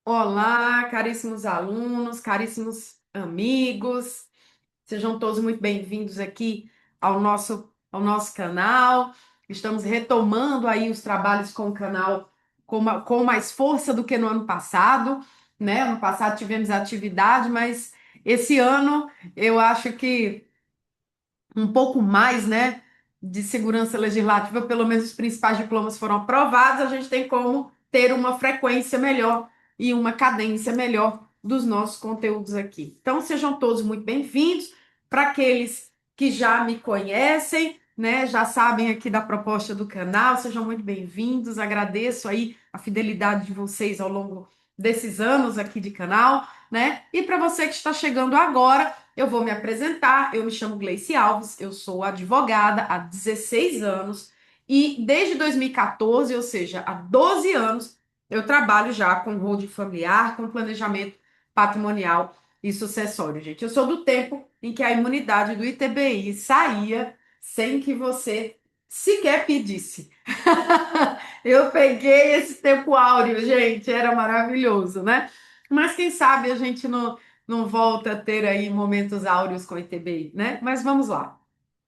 Olá, caríssimos alunos, caríssimos amigos, sejam todos muito bem-vindos aqui ao nosso canal. Estamos retomando aí os trabalhos com o canal com mais força do que no ano passado, né? Ano passado tivemos atividade, mas esse ano eu acho que um pouco mais, né, de segurança legislativa, pelo menos os principais diplomas foram aprovados, a gente tem como ter uma frequência melhor e uma cadência melhor dos nossos conteúdos aqui. Então, sejam todos muito bem-vindos. Para aqueles que já me conhecem, né, já sabem aqui da proposta do canal, sejam muito bem-vindos. Agradeço aí a fidelidade de vocês ao longo desses anos aqui de canal, né? E para você que está chegando agora, eu vou me apresentar. Eu me chamo Gleice Alves, eu sou advogada há 16 anos e desde 2014, ou seja, há 12 anos, eu trabalho já com holding familiar, com planejamento patrimonial e sucessório, gente. Eu sou do tempo em que a imunidade do ITBI saía sem que você sequer pedisse. Eu peguei esse tempo áureo, gente, era maravilhoso, né? Mas quem sabe a gente não volta a ter aí momentos áureos com o ITBI, né? Mas vamos lá.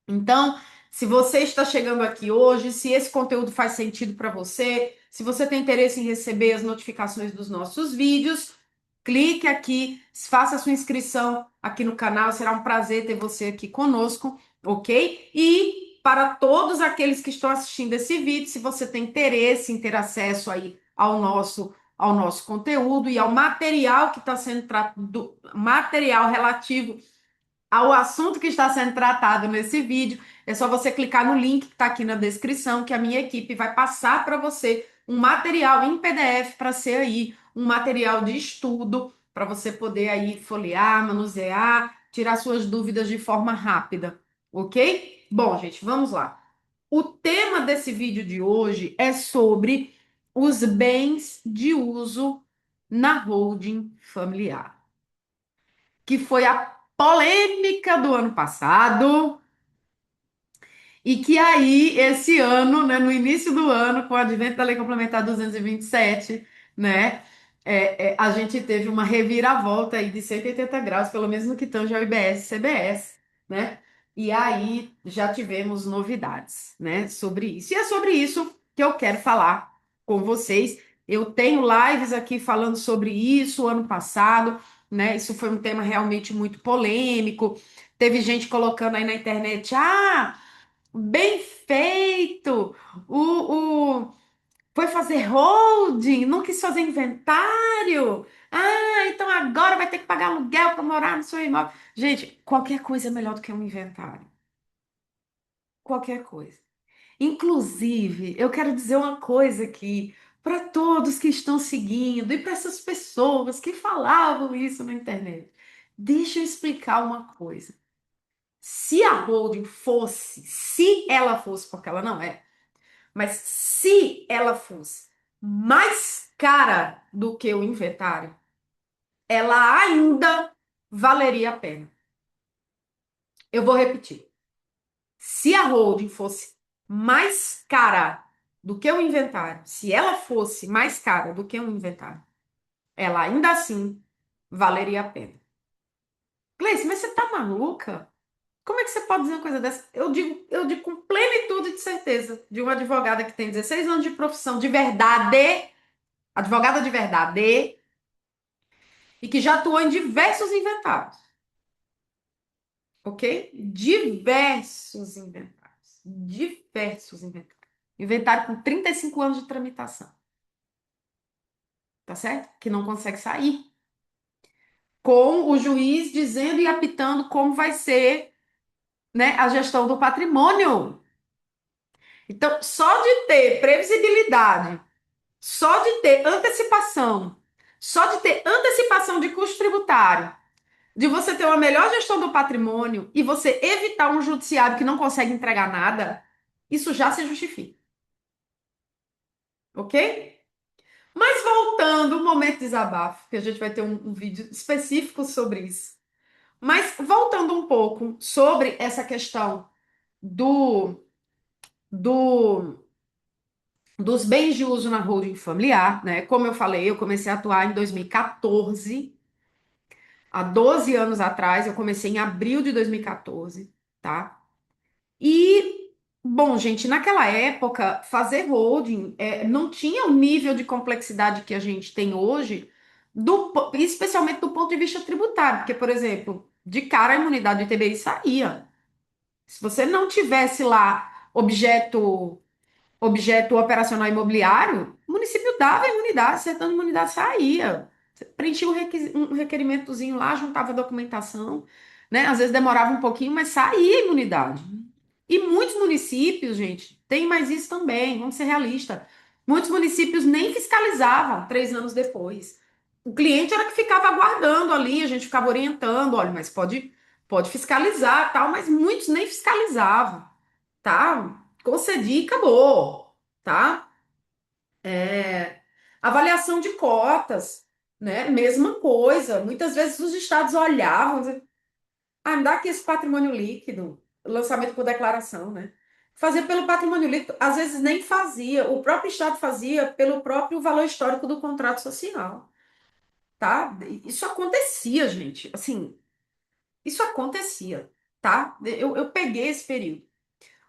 Então, se você está chegando aqui hoje, se esse conteúdo faz sentido para você, se você tem interesse em receber as notificações dos nossos vídeos, clique aqui, faça sua inscrição aqui no canal, será um prazer ter você aqui conosco, ok? E para todos aqueles que estão assistindo esse vídeo, se você tem interesse em ter acesso aí ao nosso conteúdo e ao material que está sendo tratado, material relativo ao assunto que está sendo tratado nesse vídeo, é só você clicar no link que está aqui na descrição, que a minha equipe vai passar para você um material em PDF para ser aí um material de estudo para você poder aí folhear, manusear, tirar suas dúvidas de forma rápida, ok? Bom, gente, vamos lá. O tema desse vídeo de hoje é sobre os bens de uso na holding familiar, que foi a polêmica do ano passado e que aí, esse ano, né, no início do ano, com o advento da Lei Complementar 227, né, a gente teve uma reviravolta aí de 180 graus, pelo menos no que tange ao IBS e CBS, né? E aí já tivemos novidades, né, sobre isso. E é sobre isso que eu quero falar com vocês. Eu tenho lives aqui falando sobre isso ano passado, né? Isso foi um tema realmente muito polêmico. Teve gente colocando aí na internet, bem feito! Foi fazer holding, não quis fazer inventário. Então agora vai ter que pagar aluguel para morar no seu imóvel. Gente, qualquer coisa é melhor do que um inventário. Qualquer coisa. Inclusive, eu quero dizer uma coisa aqui para todos que estão seguindo e para essas pessoas que falavam isso na internet. Deixa eu explicar uma coisa. Se a holding fosse, se ela fosse, porque ela não é, mas se ela fosse mais cara do que o inventário, ela ainda valeria a pena. Eu vou repetir. Se a holding fosse mais cara do que o inventário, se ela fosse mais cara do que o inventário, ela ainda assim valeria a pena. Gleice, mas você tá maluca? Como é que você pode dizer uma coisa dessa? Eu digo com plenitude de certeza de uma advogada que tem 16 anos de profissão de verdade, advogada de verdade, e que já atuou em diversos inventários, ok? Diversos inventários. Diversos inventários. Inventário com 35 anos de tramitação, tá certo? Que não consegue sair. Com o juiz dizendo e apitando como vai ser, né, a gestão do patrimônio. Então, só de ter previsibilidade, só de ter antecipação, só de ter antecipação de custo tributário, de você ter uma melhor gestão do patrimônio e você evitar um judiciário que não consegue entregar nada, isso já se justifica, ok? Mas voltando, um momento de desabafo, que a gente vai ter um vídeo específico sobre isso. Mas voltando um pouco sobre essa questão do, do dos bens de uso na holding familiar, né? Como eu falei, eu comecei a atuar em 2014, há 12 anos atrás, eu comecei em abril de 2014, tá? E, bom, gente, naquela época, fazer holding não tinha o nível de complexidade que a gente tem hoje, especialmente do ponto de vista tributário, porque, por exemplo, de cara a imunidade de TBI saía. Se você não tivesse lá objeto operacional imobiliário, o município dava a imunidade, certando a imunidade saía. Você preenchia um requerimentozinho lá, juntava a documentação, né? Às vezes demorava um pouquinho, mas saía a imunidade. E muitos municípios, gente, tem mais isso também, vamos ser realistas. Muitos municípios nem fiscalizavam 3 anos depois. O cliente era que ficava aguardando ali, a gente ficava orientando, olha, mas pode fiscalizar, tal, mas muitos nem fiscalizavam, tá? Concedi e acabou, tá? Avaliação de cotas, né? Mesma coisa. Muitas vezes os estados olhavam, me dá aqui esse patrimônio líquido, lançamento por declaração, né? Fazia pelo patrimônio líquido, às vezes nem fazia, o próprio Estado fazia pelo próprio valor histórico do contrato social, tá? Isso acontecia, gente, assim, isso acontecia, tá? Eu peguei esse período.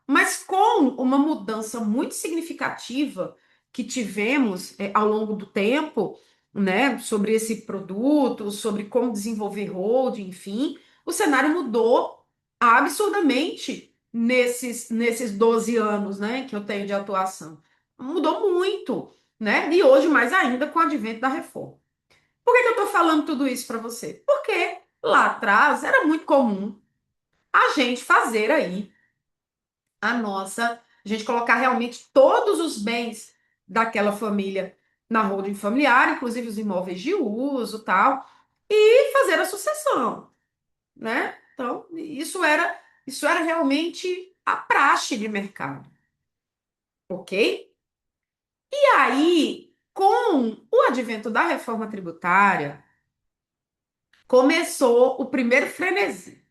Mas com uma mudança muito significativa que tivemos ao longo do tempo, né, sobre esse produto, sobre como desenvolver holding, enfim, o cenário mudou absurdamente nesses 12 anos, né, que eu tenho de atuação. Mudou muito, né? E hoje mais ainda com o advento da reforma. Por que que eu estou falando tudo isso para você? Porque lá atrás era muito comum a gente fazer aí a gente colocar realmente todos os bens daquela família na holding familiar, inclusive os imóveis de uso, tal, e fazer a sucessão, né? Então, isso era realmente a praxe de mercado, ok? E aí, com o advento da reforma tributária, começou o primeiro frenesi.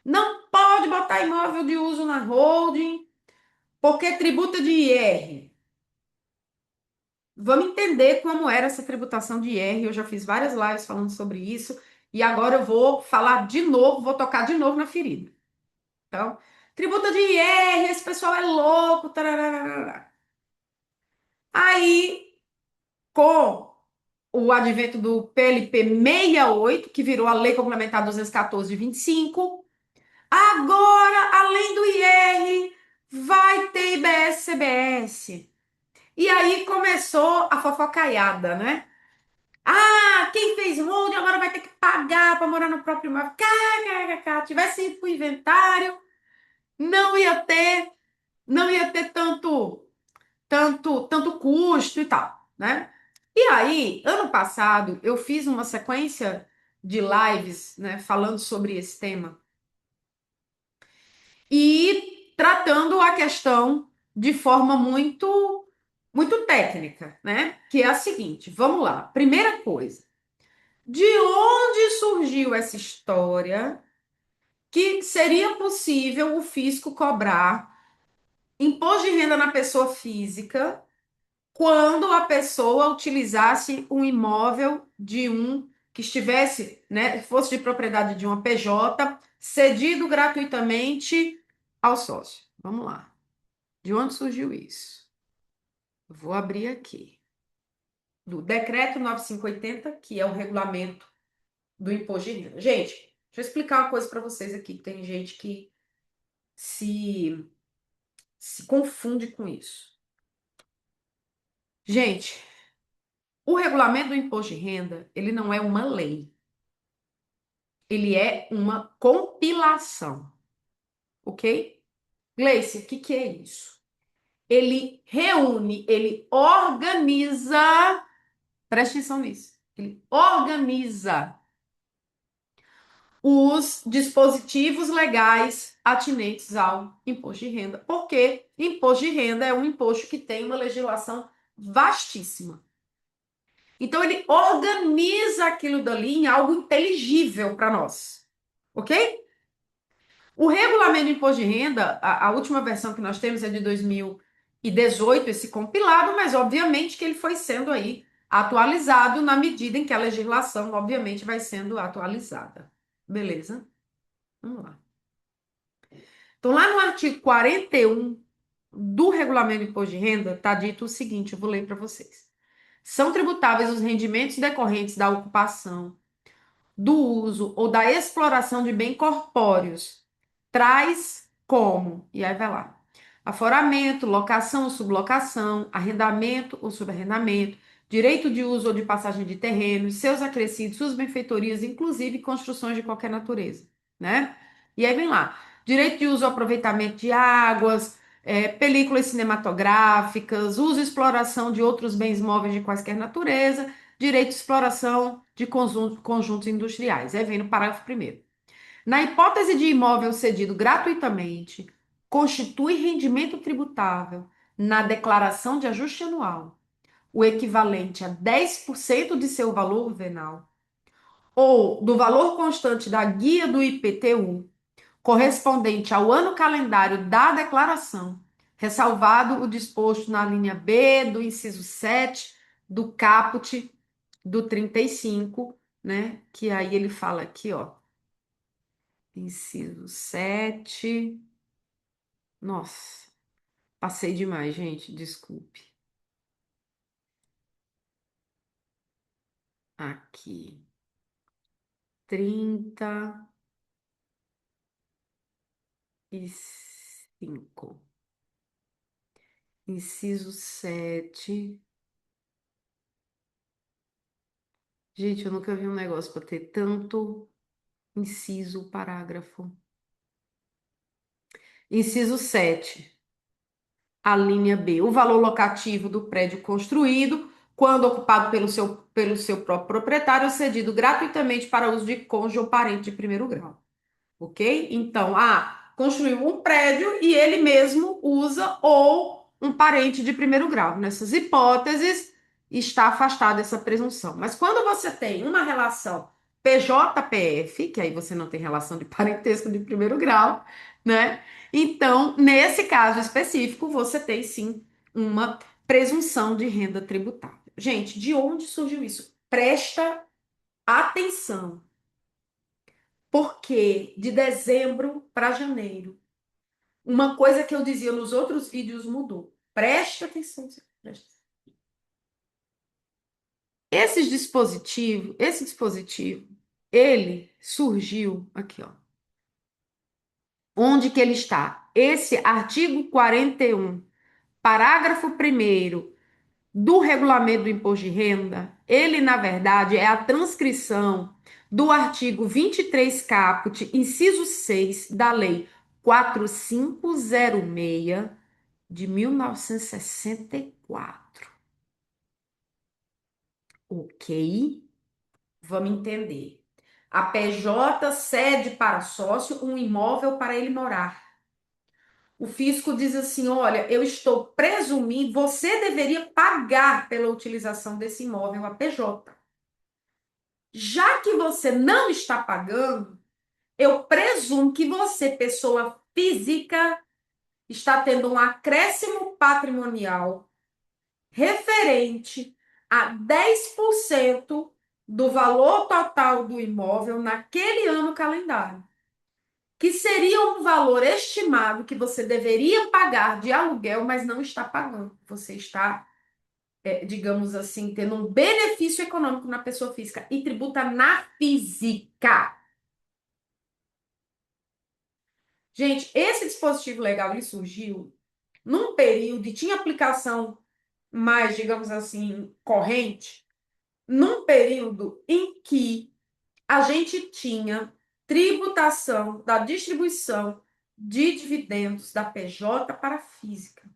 Não pode botar imóvel de uso na holding, porque tributa de IR. Vamos entender como era essa tributação de IR. Eu já fiz várias lives falando sobre isso. E agora eu vou falar de novo, vou tocar de novo na ferida. Então, tributa de IR, esse pessoal é louco. Tararara. Aí, com o advento do PLP 68, que virou a Lei Complementar 214 de 25, agora, além do IR, vai ter IBS-CBS. E aí começou a fofocaiada, né? Quem fez holding agora vai ter que pagar para morar no próprio imóvel. Tivesse ido para o inventário, não ia ter, não ia ter tanto custo e tal, né? E aí, ano passado, eu fiz uma sequência de lives, né, falando sobre esse tema e tratando a questão de forma muito técnica, né? Que é a seguinte, vamos lá. Primeira coisa, de onde surgiu essa história que seria possível o fisco cobrar imposto de renda na pessoa física quando a pessoa utilizasse um imóvel de um que estivesse, né, fosse de propriedade de uma PJ, cedido gratuitamente ao sócio? Vamos lá. De onde surgiu isso? Vou abrir aqui. Do decreto 9580, que é o regulamento do imposto de renda. Gente, deixa eu explicar uma coisa para vocês aqui, que tem gente que se, se confunde com isso. Gente, o regulamento do imposto de renda, ele não é uma lei, ele é uma compilação, ok? Gleice, o que que é isso? Ele reúne, ele organiza, preste atenção nisso, ele organiza os dispositivos legais atinentes ao imposto de renda, porque imposto de renda é um imposto que tem uma legislação vastíssima. Então, ele organiza aquilo dali em algo inteligível para nós, ok? O regulamento do imposto de renda, a última versão que nós temos é de 2021, e 18 esse compilado, mas obviamente que ele foi sendo aí atualizado na medida em que a legislação, obviamente, vai sendo atualizada. Beleza? Vamos lá. Então, lá no artigo 41 do Regulamento do Imposto de Renda, está dito o seguinte, eu vou ler para vocês. São tributáveis os rendimentos decorrentes da ocupação, do uso ou da exploração de bens corpóreos, traz como, e aí vai lá, aforamento, locação ou sublocação, arrendamento ou subarrendamento, direito de uso ou de passagem de terrenos, seus acrescidos, suas benfeitorias, inclusive construções de qualquer natureza, né? E aí vem lá, direito de uso ou aproveitamento de águas, películas cinematográficas, uso e exploração de outros bens móveis de quaisquer natureza, direito de exploração de conjuntos industriais. Aí vem no parágrafo primeiro. Na hipótese de imóvel cedido gratuitamente, constitui rendimento tributável na declaração de ajuste anual o equivalente a 10% de seu valor venal ou do valor constante da guia do IPTU correspondente ao ano calendário da declaração, ressalvado o disposto na linha B do inciso 7 do caput do 35, né? Que aí ele fala aqui, ó, inciso 7. Nossa, passei demais, gente, desculpe. Aqui, 35. Inciso 7. Gente, eu nunca vi um negócio para ter tanto inciso, parágrafo. Inciso 7, a linha B. O valor locativo do prédio construído, quando ocupado pelo seu próprio proprietário, é cedido gratuitamente para uso de cônjuge ou parente de primeiro grau. Ok? Então, construiu um prédio e ele mesmo usa ou um parente de primeiro grau. Nessas hipóteses, está afastada essa presunção. Mas quando você tem uma relação PJ-PF, que aí você não tem relação de parentesco de primeiro grau, né? Então, nesse caso específico, você tem sim uma presunção de renda tributável. Gente, de onde surgiu isso? Presta atenção. Porque de dezembro para janeiro, uma coisa que eu dizia nos outros vídeos mudou. Presta atenção. Presta atenção. Esse dispositivo, ele surgiu aqui, ó. Onde que ele está? Esse artigo 41, parágrafo 1º do Regulamento do Imposto de Renda, ele, na verdade, é a transcrição do artigo 23 caput, inciso 6 da Lei 4506 de 1964. Ok? Vamos entender. A PJ cede para sócio um imóvel para ele morar. O fisco diz assim: olha, eu estou presumindo, você deveria pagar pela utilização desse imóvel a PJ. Já que você não está pagando, eu presumo que você, pessoa física, está tendo um acréscimo patrimonial referente a 10% do valor total do imóvel naquele ano calendário, que seria um valor estimado que você deveria pagar de aluguel, mas não está pagando. Você está, digamos assim, tendo um benefício econômico na pessoa física e tributa na física. Gente, esse dispositivo legal ele surgiu num período e tinha aplicação mais, digamos assim, corrente, num período em que a gente tinha tributação da distribuição de dividendos da PJ para a física.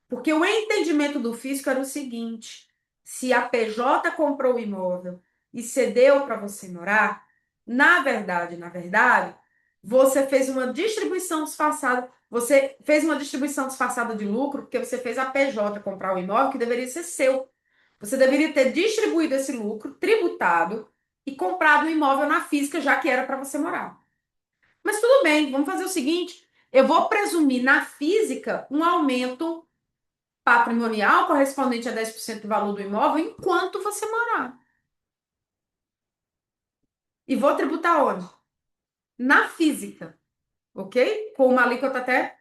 Porque o entendimento do fisco era o seguinte: se a PJ comprou o imóvel e cedeu para você morar, na verdade, você fez uma distribuição disfarçada. Você fez uma distribuição disfarçada de lucro porque você fez a PJ comprar o imóvel que deveria ser seu. Você deveria ter distribuído esse lucro, tributado e comprado um imóvel na física, já que era para você morar. Mas tudo bem, vamos fazer o seguinte: eu vou presumir na física um aumento patrimonial correspondente a 10% do valor do imóvel enquanto você morar. E vou tributar onde? Na física, ok? Com uma alíquota até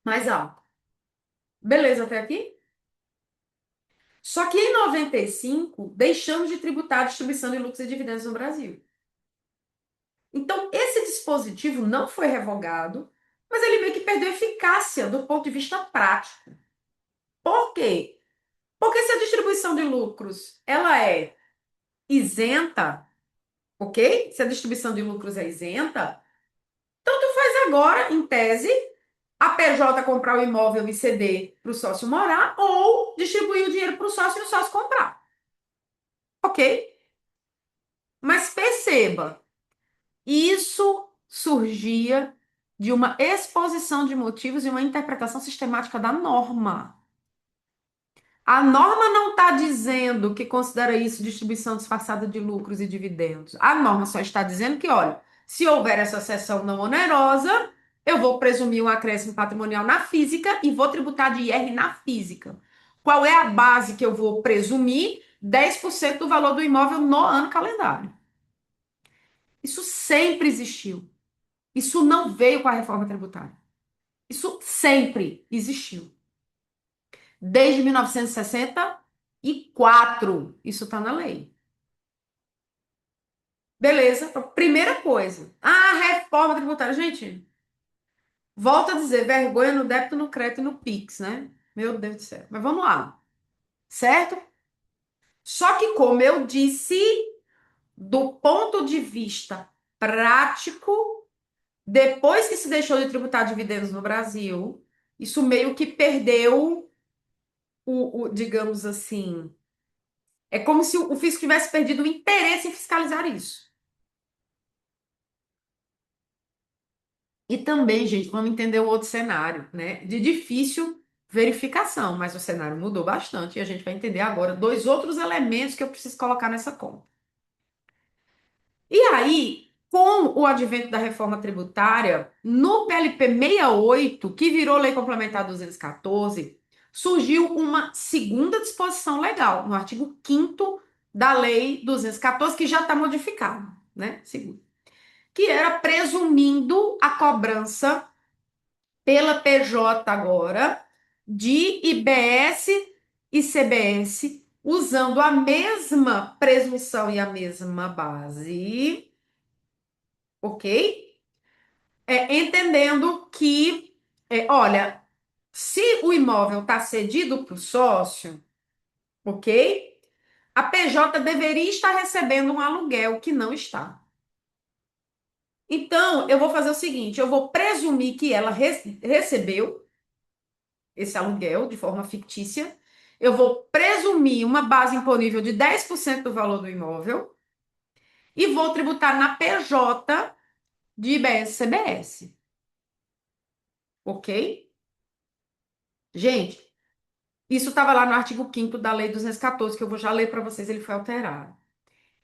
mais alta. Beleza até aqui? Só que em 95, deixamos de tributar a distribuição de lucros e dividendos no Brasil. Então, esse dispositivo não foi revogado, mas ele meio que perdeu eficácia do ponto de vista prático. Por quê? Porque se a distribuição de lucros ela é isenta, ok? Se a distribuição de lucros é isenta, tanto faz agora, em tese, a PJ comprar o imóvel e ceder para o sócio morar ou distribuir o dinheiro para o sócio e o sócio comprar, ok? Mas perceba, isso surgia de uma exposição de motivos e uma interpretação sistemática da norma. A norma não está dizendo que considera isso distribuição disfarçada de lucros e dividendos. A norma só está dizendo que, olha, se houver essa cessão não onerosa, eu vou presumir um acréscimo patrimonial na física e vou tributar de IR na física. Qual é a base que eu vou presumir? 10% do valor do imóvel no ano calendário. Isso sempre existiu. Isso não veio com a reforma tributária. Isso sempre existiu. Desde 1964, isso está na lei. Beleza? Então, primeira coisa. Ah, reforma tributária. Gente, volto a dizer, vergonha no débito, no crédito e no Pix, né? Meu Deus do céu. Mas vamos lá. Certo? Só que, como eu disse, do ponto de vista prático, depois que se deixou de tributar dividendos no Brasil, isso meio que perdeu digamos assim, é como se o fisco tivesse perdido o interesse em fiscalizar isso. E também, gente, vamos entender o outro cenário, né? De difícil verificação, mas o cenário mudou bastante e a gente vai entender agora dois outros elementos que eu preciso colocar nessa conta. E aí, com o advento da reforma tributária, no PLP 68, que virou Lei Complementar 214, surgiu uma segunda disposição legal, no artigo 5º da Lei 214, que já está modificado, né? Segundo. Que era presumindo a cobrança pela PJ agora de IBS e CBS, usando a mesma presunção e a mesma base, ok? Entendendo que, olha, se o imóvel está cedido para o sócio, ok? A PJ deveria estar recebendo um aluguel que não está. Então, eu vou fazer o seguinte: eu vou presumir que ela recebeu esse aluguel de forma fictícia. Eu vou presumir uma base imponível de 10% do valor do imóvel e vou tributar na PJ de IBS-CBS. Ok? Gente, isso estava lá no artigo 5º da Lei 214, que eu vou já ler para vocês, ele foi alterado.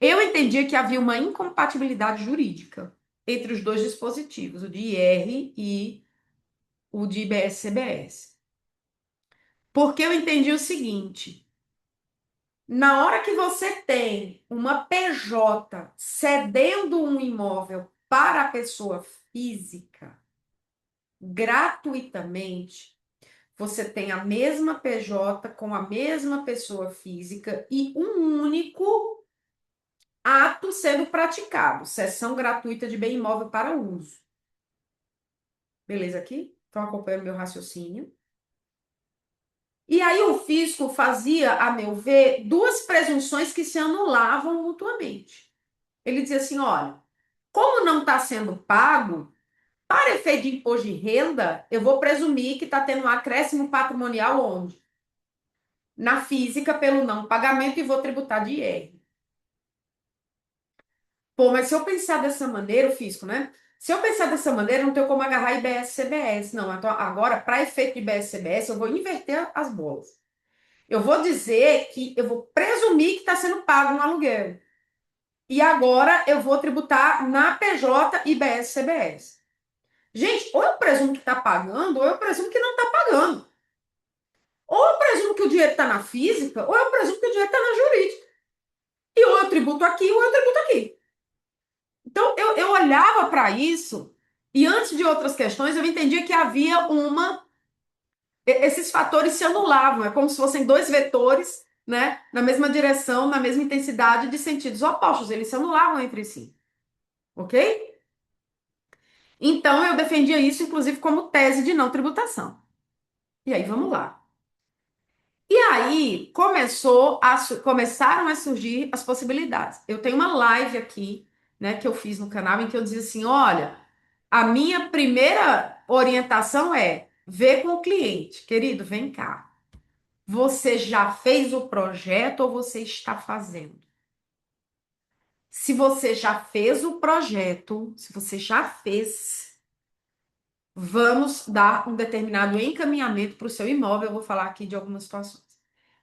Eu entendia que havia uma incompatibilidade jurídica entre os dois dispositivos, o de IR e o de IBS-CBS. Porque eu entendi o seguinte: na hora que você tem uma PJ cedendo um imóvel para a pessoa física gratuitamente, você tem a mesma PJ com a mesma pessoa física e um único ato sendo praticado, cessão gratuita de bem imóvel para uso. Beleza aqui? Estão acompanhando meu raciocínio? E aí o fisco fazia, a meu ver, duas presunções que se anulavam mutuamente. Ele dizia assim, olha, como não está sendo pago, para efeito de imposto de renda, eu vou presumir que está tendo um acréscimo patrimonial onde? Na física, pelo não pagamento, e vou tributar de IR. Pô, mas se eu pensar dessa maneira, o fisco, né? Se eu pensar dessa maneira, não tenho como agarrar IBS-CBS. Não, então, agora, para efeito de IBS-CBS, eu vou inverter as bolas. Eu vou dizer que eu vou presumir que está sendo pago um aluguel. E agora eu vou tributar na PJ IBS-CBS. Gente, ou eu presumo que está pagando, ou eu presumo que não está pagando. Ou eu presumo que o dinheiro está na física, ou eu presumo que o dinheiro está na jurídica. E ou eu tributo aqui, ou eu tributo aqui. Então, eu olhava para isso, e antes de outras questões, eu entendia que havia uma. Esses fatores se anulavam, é como se fossem dois vetores, né, na mesma direção, na mesma intensidade, de sentidos opostos, eles se anulavam entre si, ok? Então, eu defendia isso, inclusive, como tese de não tributação. E aí, vamos lá. E aí começaram a surgir as possibilidades. Eu tenho uma live aqui, né, que eu fiz no canal em que eu dizia assim: olha, a minha primeira orientação é ver com o cliente, querido, vem cá. Você já fez o projeto ou você está fazendo? Se você já fez o projeto, se você já fez, vamos dar um determinado encaminhamento para o seu imóvel. Eu vou falar aqui de algumas situações.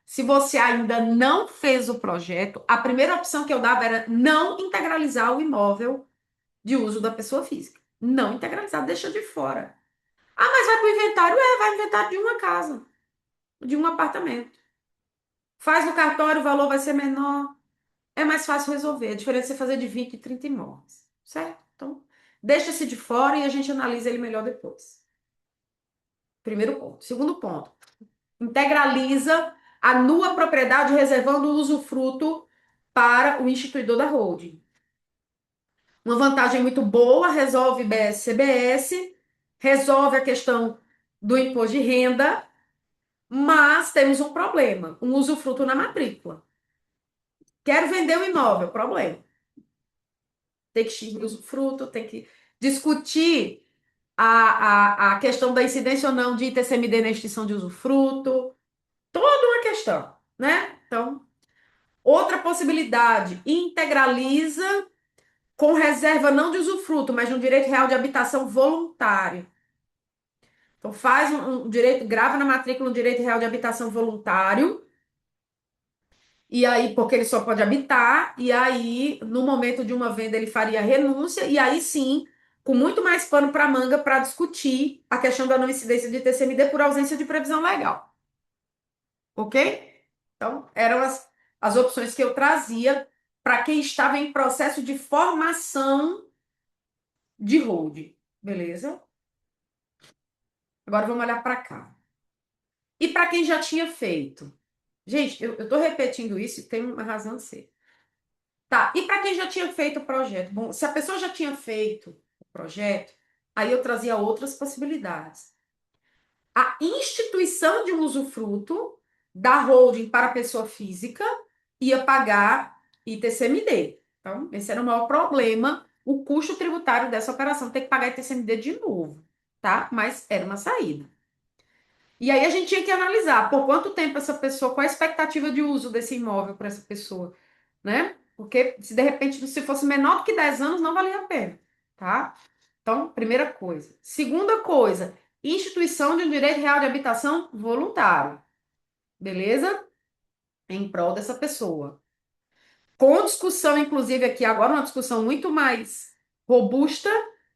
Se você ainda não fez o projeto, a primeira opção que eu dava era não integralizar o imóvel de uso da pessoa física. Não integralizar, deixa de fora. Ah, mas vai para o inventário? Vai inventário de uma casa, de um apartamento. Faz no cartório, o valor vai ser menor. É mais fácil resolver. A diferença é você fazer de 20 e 30 imóveis. Certo? Então, deixa-se de fora e a gente analisa ele melhor depois. Primeiro ponto. Segundo ponto. Integraliza a nua propriedade reservando o usufruto para o instituidor da holding. Uma vantagem muito boa, resolve BS, CBS, resolve a questão do imposto de renda, mas temos um problema, um usufruto na matrícula. Quero vender o imóvel, problema. Tem que extinguir o usufruto, tem que discutir a questão da incidência ou não de ITCMD na extinção de usufruto, toda uma questão, né? Então, outra possibilidade, integraliza com reserva não de usufruto, mas de um direito real de habitação voluntário. Então, faz um direito, grava na matrícula um direito real de habitação voluntário, e aí, porque ele só pode habitar, e aí, no momento de uma venda, ele faria a renúncia, e aí sim, com muito mais pano para manga para discutir a questão da não incidência de TCMD por ausência de previsão legal. Ok? Então, eram as opções que eu trazia para quem estava em processo de formação de hold. Beleza? Agora vamos olhar para cá. E para quem já tinha feito? Gente, eu estou repetindo isso e tem uma razão de ser. Tá, e para quem já tinha feito o projeto? Bom, se a pessoa já tinha feito o projeto, aí eu trazia outras possibilidades. A instituição de um usufruto da holding para a pessoa física ia pagar ITCMD. Então, esse era o maior problema, o custo tributário dessa operação, ter que pagar ITCMD de novo, tá? Mas era uma saída. E aí a gente tinha que analisar por quanto tempo essa pessoa, qual a expectativa de uso desse imóvel para essa pessoa, né? Porque se de repente se fosse menor do que 10 anos, não valia a pena, tá? Então, primeira coisa. Segunda coisa, instituição de um direito real de habitação voluntário, beleza? Em prol dessa pessoa. Com discussão, inclusive, aqui agora, uma discussão muito mais robusta,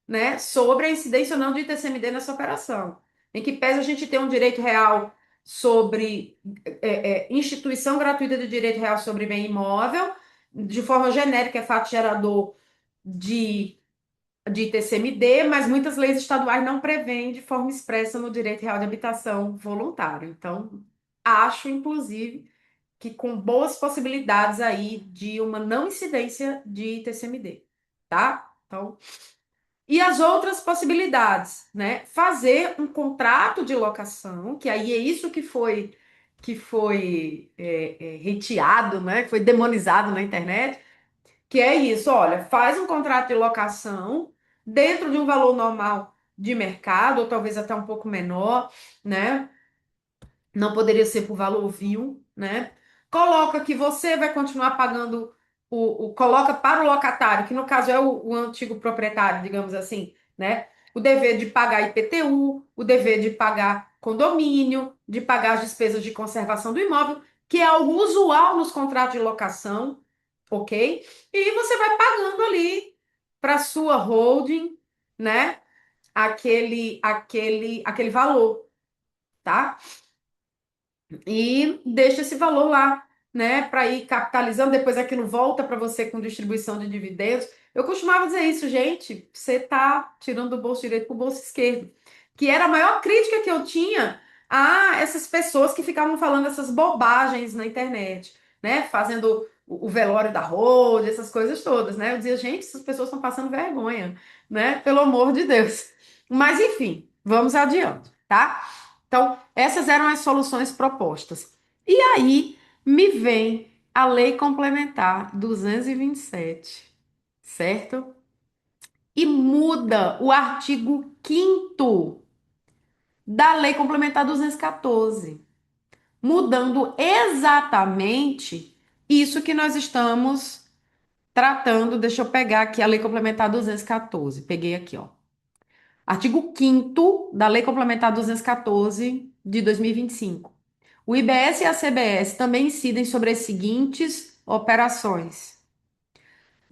né, sobre a incidência ou não de ITCMD nessa operação. Em que pese a gente ter um direito real sobre instituição gratuita de direito real sobre bem imóvel, de forma genérica, é fato gerador de, de ITCMD, mas muitas leis estaduais não prevêem de forma expressa no direito real de habitação voluntário. Então, acho, inclusive, que com boas possibilidades aí de uma não incidência de TCMD, tá? Então, e as outras possibilidades, né? Fazer um contrato de locação, que aí é isso que foi hateado, né? Que foi demonizado na internet, que é isso, olha, faz um contrato de locação dentro de um valor normal de mercado, ou talvez até um pouco menor, né? Não poderia ser por valor vil, né? Coloca que você vai continuar pagando coloca para o locatário, que no caso é o antigo proprietário, digamos assim, né? O dever de pagar IPTU, o dever de pagar condomínio, de pagar as despesas de conservação do imóvel, que é algo usual nos contratos de locação, ok? E você vai pagando ali para sua holding, né? Aquele valor, tá? e deixa esse valor lá, né, para ir capitalizando, depois aquilo volta para você com distribuição de dividendos. Eu costumava dizer isso, gente, você está tirando do bolso direito para o bolso esquerdo, que era a maior crítica que eu tinha a essas pessoas que ficavam falando essas bobagens na internet, né, fazendo o velório da Rose, essas coisas todas, né? Eu dizia, gente, essas pessoas estão passando vergonha, né? Pelo amor de Deus. Mas enfim, vamos adiante, tá? Então, essas eram as soluções propostas. E aí me vem a Lei Complementar 227, certo? E muda o artigo 5º da Lei Complementar 214, mudando exatamente isso que nós estamos tratando. Deixa eu pegar aqui a Lei Complementar 214. Peguei aqui, ó. Artigo 5º da Lei Complementar 214 de 2025. O IBS e a CBS também incidem sobre as seguintes operações.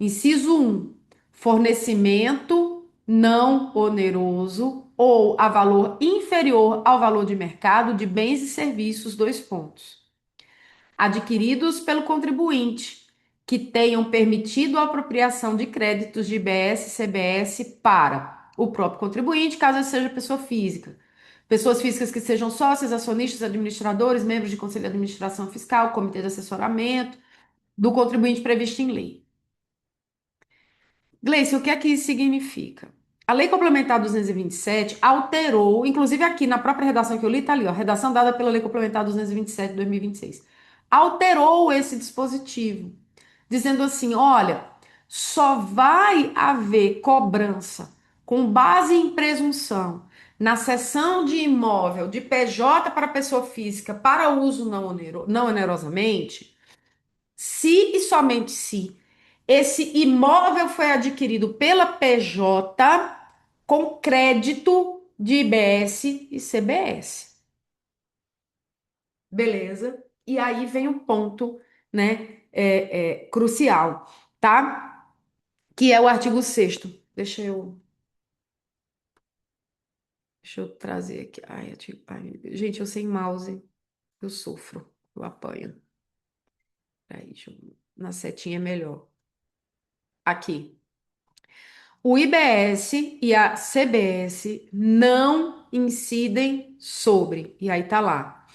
Inciso 1. Fornecimento não oneroso ou a valor inferior ao valor de mercado de bens e serviços, dois pontos. Adquiridos pelo contribuinte, que tenham permitido a apropriação de créditos de IBS e CBS para o próprio contribuinte, caso seja pessoa física. Pessoas físicas que sejam sócios, acionistas, administradores, membros de conselho de administração fiscal, comitê de assessoramento do contribuinte previsto em lei. Gleice, o que é que isso significa? A Lei Complementar 227 alterou, inclusive aqui na própria redação que eu li, está ali, ó, redação dada pela Lei Complementar 227 de 2026. Alterou esse dispositivo, dizendo assim: olha, só vai haver cobrança com base em presunção na cessão de imóvel de PJ para pessoa física para uso não onerosamente, se e somente se esse imóvel foi adquirido pela PJ com crédito de IBS e CBS. Beleza? E aí vem o ponto, né, crucial, tá? Que é o artigo 6º. Deixa eu trazer aqui. Gente, eu sem mouse, eu sofro, eu apanho. Aí, na setinha é melhor. Aqui. O IBS e a CBS não incidem sobre. E aí tá lá.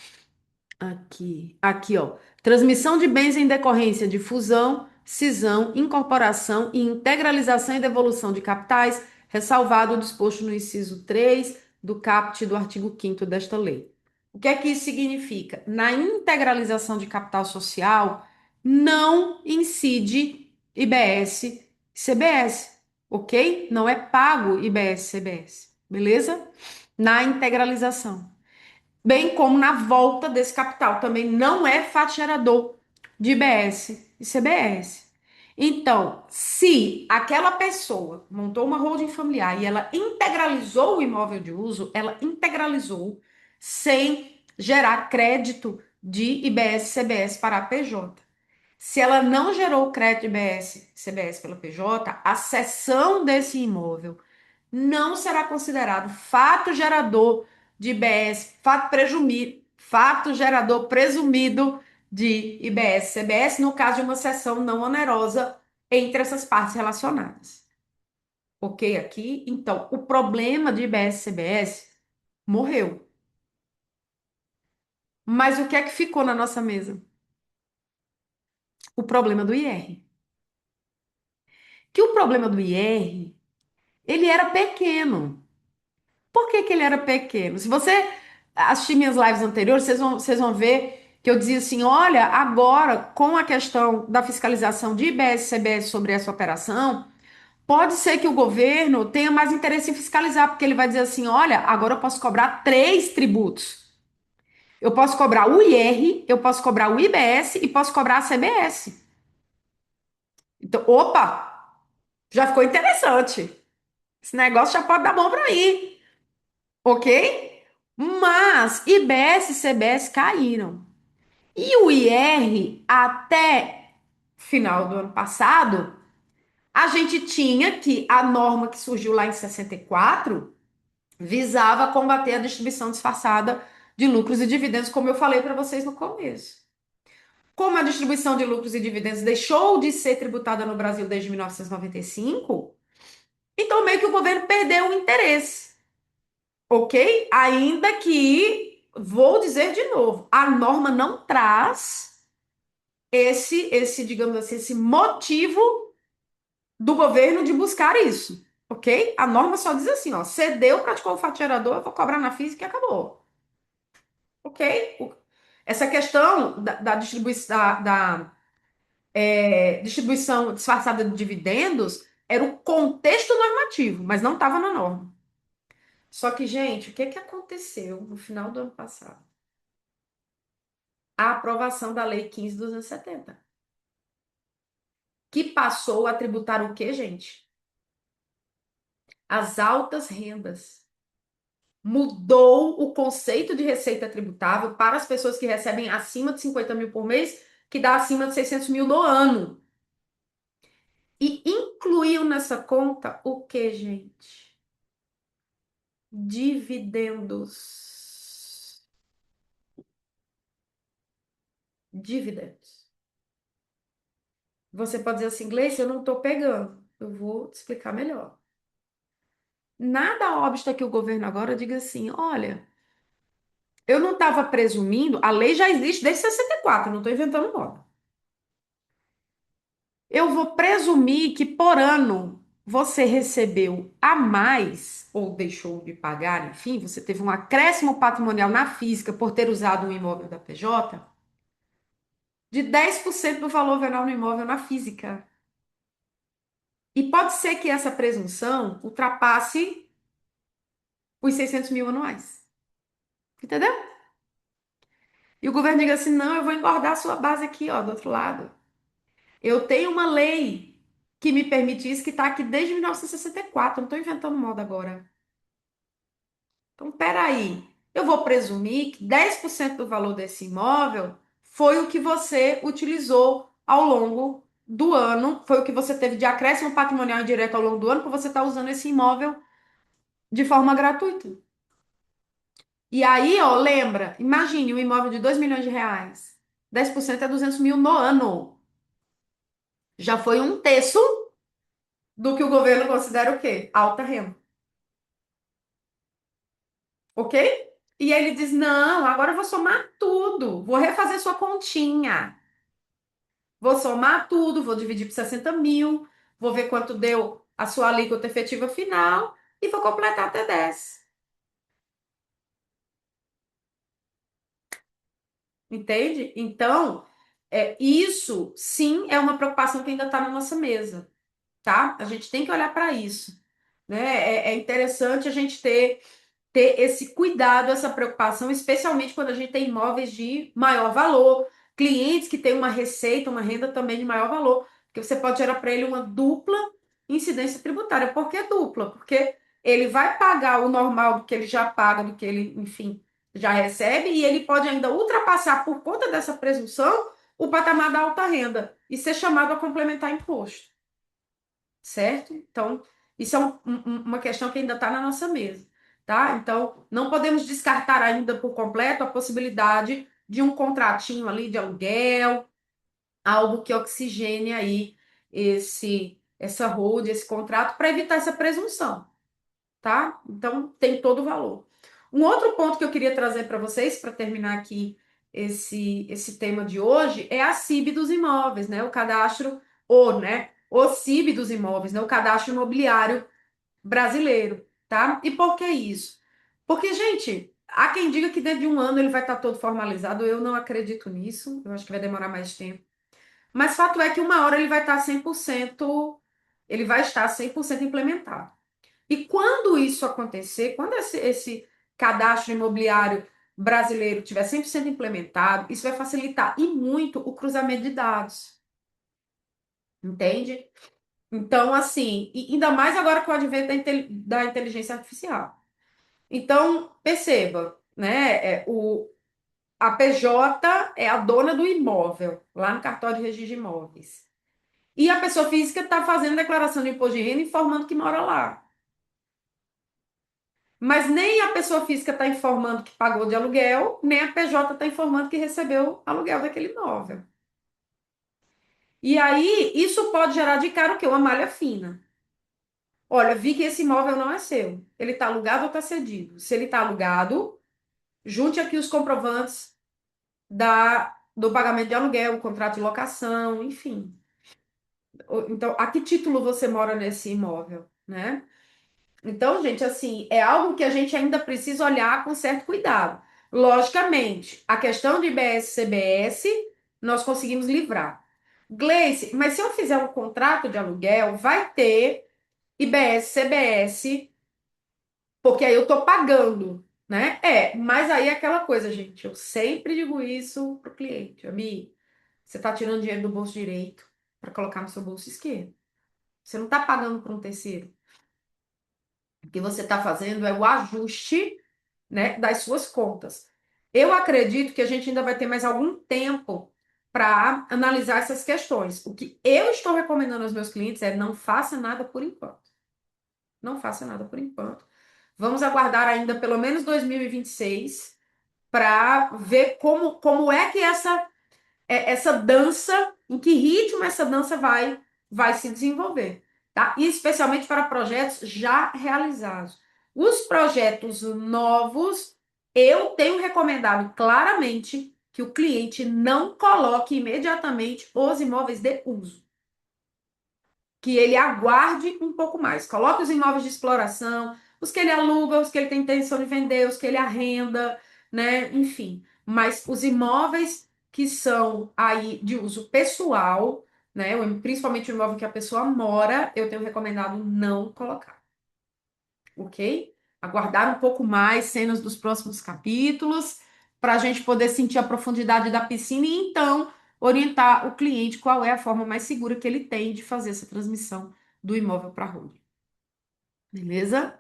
Aqui, ó. Transmissão de bens em decorrência de fusão, cisão, incorporação e integralização e devolução de capitais, ressalvado o disposto no inciso 3 do caput do artigo 5º desta lei. O que é que isso significa? Na integralização de capital social, não incide IBS e CBS, ok? Não é pago IBS e CBS, beleza? Na integralização bem como na volta desse capital. Também não é fato gerador de IBS e CBS. Então, se aquela pessoa montou uma holding familiar e ela integralizou o imóvel de uso, ela integralizou sem gerar crédito de IBS e CBS para a PJ. Se ela não gerou crédito de IBS e CBS pela PJ, a cessão desse imóvel não será considerado fato gerador de IBS, fato gerador presumido de IBS, CBS, no caso de uma cessão não onerosa entre essas partes relacionadas. Ok aqui? Então, o problema de IBS, CBS morreu. Mas o que é que ficou na nossa mesa? O problema do IR. Que o problema do IR, ele era pequeno. Por que que ele era pequeno? Se você assistir minhas lives anteriores, vocês vão ver que eu dizia assim: olha, agora com a questão da fiscalização de IBS e CBS sobre essa operação, pode ser que o governo tenha mais interesse em fiscalizar, porque ele vai dizer assim: olha, agora eu posso cobrar três tributos. Eu posso cobrar o IR, eu posso cobrar o IBS e posso cobrar a CBS. Então, opa, já ficou interessante. Esse negócio já pode dar bom para ir. Ok? Mas IBS e CBS caíram. E o IR, até final do ano passado, a gente tinha que a norma que surgiu lá em 64 visava combater a distribuição disfarçada de lucros e dividendos, como eu falei para vocês no começo. Como a distribuição de lucros e dividendos deixou de ser tributada no Brasil desde 1995, então meio que o governo perdeu o interesse, ok? Ainda que, vou dizer de novo, a norma não traz digamos assim, esse motivo do governo de buscar isso, ok? A norma só diz assim, ó, cedeu, praticou o fato gerador, eu vou cobrar na física e acabou, ok? Essa questão da distribuição, distribuição disfarçada de dividendos era o contexto normativo, mas não estava na norma. Só que, gente, o que que aconteceu no final do ano passado? A aprovação da Lei 15.270, que passou a tributar o quê, gente? As altas rendas. Mudou o conceito de receita tributável para as pessoas que recebem acima de 50 mil por mês, que dá acima de 600 mil no ano. E incluiu nessa conta o que, gente? Dividendos. Dividendos. Você pode dizer assim, Gleice, eu não estou pegando. Eu vou te explicar melhor. Nada obsta que o governo agora diga assim, olha, eu não estava presumindo, a lei já existe desde 64, eu não estou inventando moda. Eu vou presumir que por ano você recebeu a mais, ou deixou de pagar, enfim, você teve um acréscimo patrimonial na física por ter usado um imóvel da PJ, de 10% do valor venal no imóvel na física. E pode ser que essa presunção ultrapasse os 600 mil anuais. Entendeu? E o governo diga assim: não, eu vou engordar a sua base aqui, ó, do outro lado. Eu tenho uma lei que me permite isso, que está aqui desde 1964. Eu não estou inventando moda agora. Então, peraí. Eu vou presumir que 10% do valor desse imóvel foi o que você utilizou ao longo do ano, foi o que você teve de acréscimo patrimonial indireto ao longo do ano, porque você está usando esse imóvel de forma gratuita. E aí, ó, lembra, imagine um imóvel de 2 milhões de reais. 10% é 200 mil no ano. Já foi um terço do que o governo considera o quê? Alta renda. Ok? E ele diz: não, agora eu vou somar tudo. Vou refazer sua continha. Vou somar tudo, vou dividir por 60 mil. Vou ver quanto deu a sua alíquota efetiva final. E vou completar até 10. Entende? Então, isso sim é uma preocupação que ainda está na nossa mesa, tá? A gente tem que olhar para isso, né? É interessante a gente ter esse cuidado, essa preocupação, especialmente quando a gente tem imóveis de maior valor, clientes que têm uma receita, uma renda também de maior valor, porque você pode gerar para ele uma dupla incidência tributária. Por que dupla? Porque ele vai pagar o normal do que ele já paga, do que ele, enfim, já recebe, e ele pode ainda ultrapassar, por conta dessa presunção, o patamar da alta renda e ser chamado a complementar imposto, certo? Então, isso é uma questão que ainda está na nossa mesa, tá? Então, não podemos descartar ainda por completo a possibilidade de um contratinho ali de aluguel, algo que oxigene aí essa hold, esse contrato, para evitar essa presunção, tá? Então, tem todo o valor. Um outro ponto que eu queria trazer para vocês, para terminar aqui esse tema de hoje, é a CIB dos imóveis, né? O cadastro, o CIB dos imóveis, né? O cadastro imobiliário brasileiro, tá? E por que isso? Porque, gente, há quem diga que dentro de um ano ele vai estar todo formalizado, eu não acredito nisso, eu acho que vai demorar mais tempo. Mas fato é que uma hora ele vai estar 100%, ele vai estar 100% implementado. E quando isso acontecer, quando esse cadastro imobiliário brasileiro tiver 100% implementado, isso vai facilitar e muito o cruzamento de dados, entende? Então, assim, e ainda mais agora com o advento da inteligência artificial. Então, perceba, né? A PJ é a dona do imóvel, lá no cartório de registro de imóveis. E a pessoa física está fazendo declaração de imposto de renda informando que mora lá. Mas nem a pessoa física está informando que pagou de aluguel, nem a PJ está informando que recebeu aluguel daquele imóvel. E aí, isso pode gerar de cara o quê? Uma malha fina. Olha, vi que esse imóvel não é seu. Ele está alugado ou está cedido? Se ele está alugado, junte aqui os comprovantes do pagamento de aluguel, o contrato de locação, enfim. Então, a que título você mora nesse imóvel, né? Então, gente, assim, é algo que a gente ainda precisa olhar com certo cuidado. Logicamente, a questão de IBS, CBS, nós conseguimos livrar. Gleice, mas se eu fizer um contrato de aluguel, vai ter IBS, CBS, porque aí eu tô pagando, né? Mas aí é aquela coisa, gente, eu sempre digo isso pro cliente, Ami, você tá tirando dinheiro do bolso direito para colocar no seu bolso esquerdo. Você não tá pagando para um terceiro. O que você está fazendo é o ajuste, né, das suas contas. Eu acredito que a gente ainda vai ter mais algum tempo para analisar essas questões. O que eu estou recomendando aos meus clientes é não faça nada por enquanto. Não faça nada por enquanto. Vamos aguardar ainda pelo menos 2026 para ver como é que essa dança, em que ritmo essa dança vai se desenvolver, tá? E especialmente para projetos já realizados. Os projetos novos, eu tenho recomendado claramente que o cliente não coloque imediatamente os imóveis de uso, que ele aguarde um pouco mais. Coloque os imóveis de exploração, os que ele aluga, os que ele tem intenção de vender, os que ele arrenda, né? Enfim. Mas os imóveis que são aí de uso pessoal, né? Principalmente o imóvel que a pessoa mora, eu tenho recomendado não colocar, ok? Aguardar um pouco mais cenas dos próximos capítulos, para a gente poder sentir a profundidade da piscina e então orientar o cliente qual é a forma mais segura que ele tem de fazer essa transmissão do imóvel para a holding. Beleza?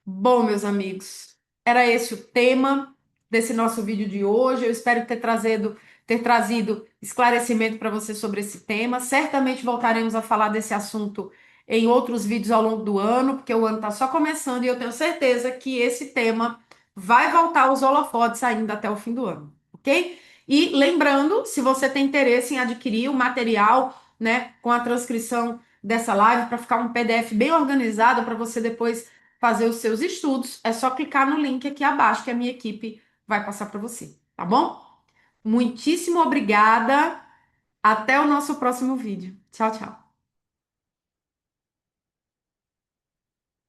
Bom, meus amigos, era esse o tema desse nosso vídeo de hoje. Eu espero ter trazido esclarecimento para você sobre esse tema. Certamente voltaremos a falar desse assunto em outros vídeos ao longo do ano, porque o ano está só começando e eu tenho certeza que esse tema vai voltar aos holofotes ainda até o fim do ano, ok? E lembrando, se você tem interesse em adquirir o material, né, com a transcrição dessa live, para ficar um PDF bem organizado para você depois fazer os seus estudos, é só clicar no link aqui abaixo que a minha equipe vai passar para você, tá bom? Muitíssimo obrigada. Até o nosso próximo vídeo. Tchau, tchau.